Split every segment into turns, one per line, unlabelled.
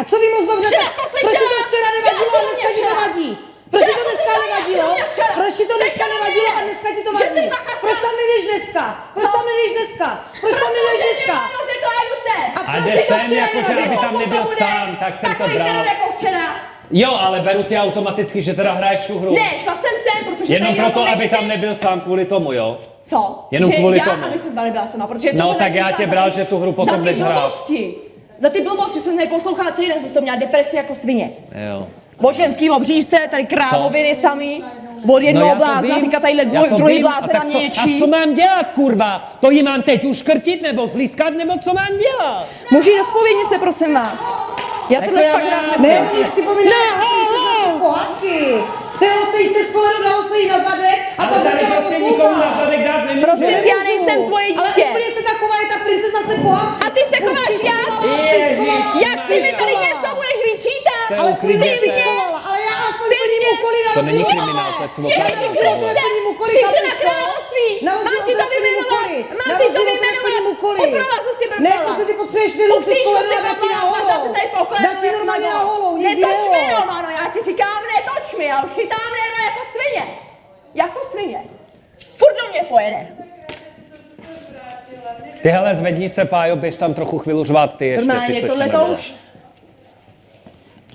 A co ví moc dobře?
Včera to slyšela!
Proč to včera nevadilo a dneska ti to vadí? Proč ti to dneska nevadilo? Proč ti to dneska nevadilo a dneska ti to vadí? Proč tam nejdeš dneska? Proč tam nejdeš dneska? Proč tam nejdeš dneska?
A jde sem, jakože aby tam nebyl sám, tak jsem to bral. Jo, ale beru tě automaticky, že teda hraješ tu hru.
Ne, šla jsem sem, protože...
Jenom proto, aby tam nebyl sám kvůli tomu, jo?
Co?
Jenom
že
kvůli
já,
tomu.
aby jsem tam nebyla sama, protože...
No tak já tě bral, že tu hru potom jdeš hrát.
Za ty blbosti, že jsem neposlouchala celý den, jsem to měla depresi jako svině.
Jo.
Boženský obřízce, tady krávoviny samý. Od jednoho blázna, teďka tadyhle druhý blázen na mě ječí.
A co mám dělat, kurva? To jí mám teď uškrtit, nebo zlískat, nebo co mám dělat?
Můžu jít do zpovědnice, prosím vás. Já tohle fakt rád
ne, oni připomínají pohádky. Chtělo se jít z koledu, dalo se jí na zadek a pak začala poslouchat.
Prosím, já nejsem tvoje dítě.
Ale úplně se taková je ta princeza se pohádky.
A ty se chováš jak? Jak ty mi tady něco budeš vyčítat?
Ale ty mě, ale já aspoň plním úkoly na
To není kriminál, to je co
Ježiši Kriste, křiče na království. Mám ti to vyjmenovat. Mám ti to vyjmenovat. Uprava se si brkala.
Ne, to se ty potřebuješ vyloučit z koledu a dát ti na holou. Dát ti normálně na holou, nic jiného.
Netoč mi, Romano, já ti říkám, netoč mi, já už chytám Nero jako svině. Jako svině. Furt do mě pojede.
Ty hele, zvedni se, Pájo, běž tam trochu chvíli řvát ty ještě.
Normálně,
ty
tohle to už.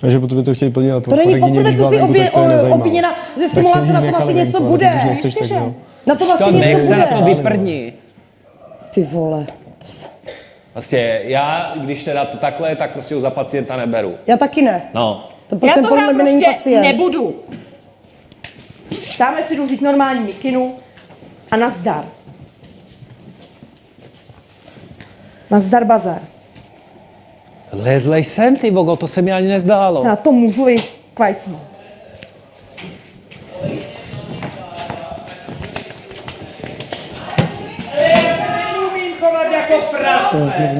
Takže po tobě to chtějí plnit, ale
To není poprvé, co jsi obviněna ze simulace, na tom asi něco bude. Na tom asi něco bude.
To vyprdni.
Ty vole.
Vlastně já, když teda to takhle, tak prostě ho za pacienta neberu.
Já taky ne.
No.
To prostě podle mě není pacient.
Nebudu. Dáme si jdu vzít normální mikinu a nazdar. Nazdar bazar.
Lezlej sem, ty vogo, to se mi ani nezdálo.
Se na to můžu i kvajcnout.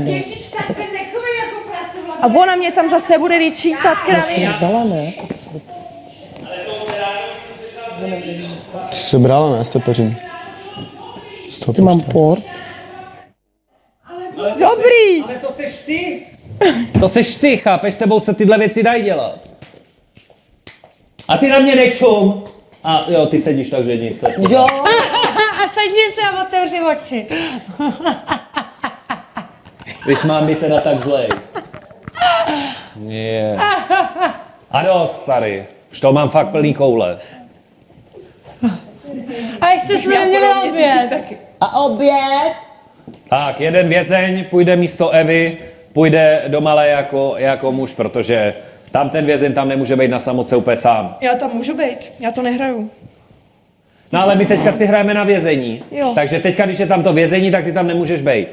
Ježiška se nechovej jako prase.
A ona mě tam zase bude vyčítat, kravina.
Vzala, ne?
Jsi brala, ne, stepeřím.
Ty mám port.
Dobrý.
Ale to seš ty. To seš ty, chápeš, s tebou se tyhle věci dají dělat. A ty na mě nečum. A jo, ty sedíš tak, že nic.
Jo.
A sedni se a otevři oči.
Když mám být teda tak zlej. Yeah. A dost, starý. Už to mám fakt plný koule.
A ještě jsme neměli oběd.
A oběd?
Tak, jeden vězeň půjde místo Evy, půjde do Malé jako muž, protože tam ten vězeň tam nemůže být na samotce úplně sám.
Já tam můžu být, já to nehraju.
No ale my teďka si hrajeme na vězení,
Jo.
takže teďka, když je tam to vězení, tak ty tam nemůžeš být.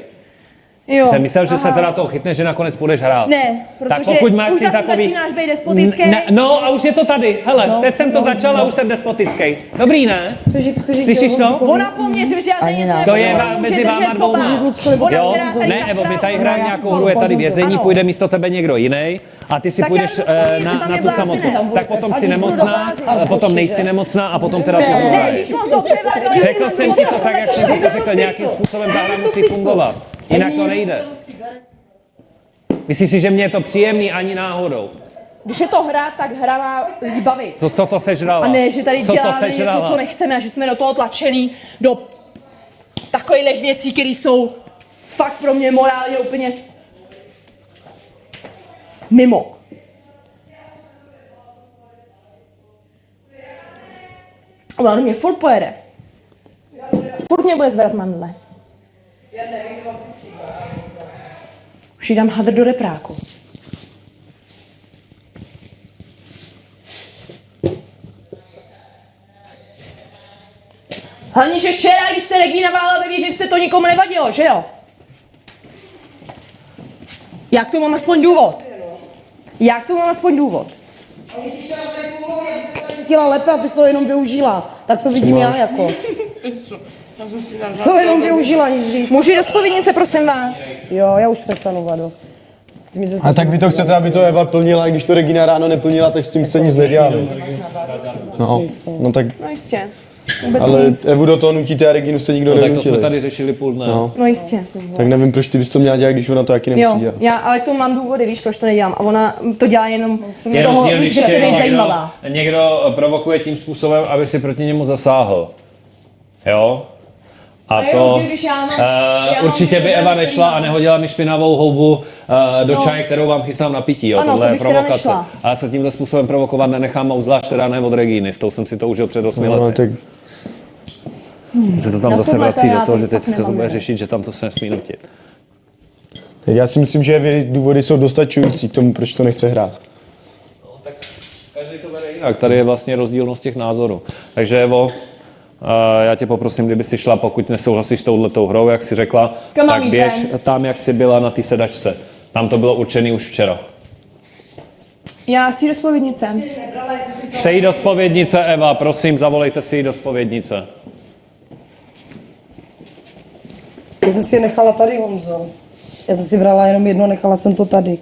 Jo.
Jsem myslel, že se teda toho chytne, že nakonec půjdeš hrát.
Ne, protože
tak pokud máš
už
ty
zase
takový...
začínáš být despotický.
No a už je to tady. Hele, teď jsem to začal a už jsem despotický. Dobrý, ne? Slyšíš to?
Ona po mně, že já
Ani ne.
To je mezi váma dvouma. Jo? Ne, Evo, my tady hrajeme nějakou hru, je tady vězení, půjde místo tebe někdo jiný a ty si
Tak
půjdeš
já jdu spolu,
na
tam
tu
je
samotku.
blázen.
Tak potom si nemocná, potom nejsi nemocná a potom teda tu hru hraješ. Řekl jsem ti to tak, jak jsem ti to řekl, nějakým způsobem ta hra musí fungovat. Jinak to nejde. Myslíš si, že mě je to příjemný ani náhodou?
Když je to hra, tak hra má lidi bavit.
Co to sežrala?
A ne, že tady
Co to
děláme něco,
sežrala?
co nechceme a že jsme do toho tlačený do takových věcí, které jsou fakt pro mě morálně úplně mimo. A on mě furt pojede. Furt mě bude zvedat mandle. Už jí dám hadr do repráku. Hlavně, že včera, když se Regína vála ve výřivce, to nikomu nevadilo, že jo? Já k tomu mám aspoň důvod. Já k tomu mám aspoň důvod.
Chtěla lépe a ty jsi to jenom využila. Tak to vidím já jako. To jenom využila, nic víc.
Můžu jít do zpovědnice, prosím vás?
Jo, já už přestanu, Vado.
A tak vy to chcete, aby to Eva plnila, když to Regina ráno neplnila, tak s tím se nic nedělali. No tak
No jistě.
Ale Evu do toho nutíte a Reginu jste nikdo
No, tak to jsme
nenutili.
tady řešili půl dne.
No.
No jistě.
Tak nevím, proč ty bys to měla dělat, když ona to taky nemusí
Jo,
dělat.
ale k tomu mám důvody, víš, proč to nedělám. A ona to dělá jenom z
Je
toho,
rozdíl, když
že chce
tě
být zajímavá.
někdo provokuje tím způsobem, aby si proti němu zasáhl. Jo? A
je
to
rozdíl, když já mám
určitě by
někdo,
Eva
který
nešla
má-
a nehodila mi špinavou houbu do čaje, kterou vám chystám na pití. Jo?
Ano,
Tohle
to
je
bych teda
provokace.
nešla.
A já se tímhle způsobem provokovat nenechám, a zvlášť teda ne od Regíny. S tou jsem si to užil před 8
No,
lety.
tak
Se to tam
Na
zase
tohle
vrací
já
do toho,
to
že teď
fakt
se to
nemám
bude
rád.
řešit, že tam to se nesmí nutit.
tak já si myslím, že důvody jsou dostačující k tomu, proč to nechce hrát.
Každý to bere jinak. Tady je vlastně rozdílnost těch názorů. Takže Evo, já tě poprosím, kdyby si šla, pokud nesouhlasíš s touhletou hrou, jak jsi řekla,
Kam mám
tak
jít
běž
ven?
tam, jak jsi byla na té sedačce. Tam to bylo určené už včera.
Já chci do zpovědnice.
Přeji do zpovědnice, Eva, prosím, zavolejte si ji do zpovědnice.
Já jsem si je nechala tady, Honzo. Já jsem si brala jenom jedno, nechala jsem to tady.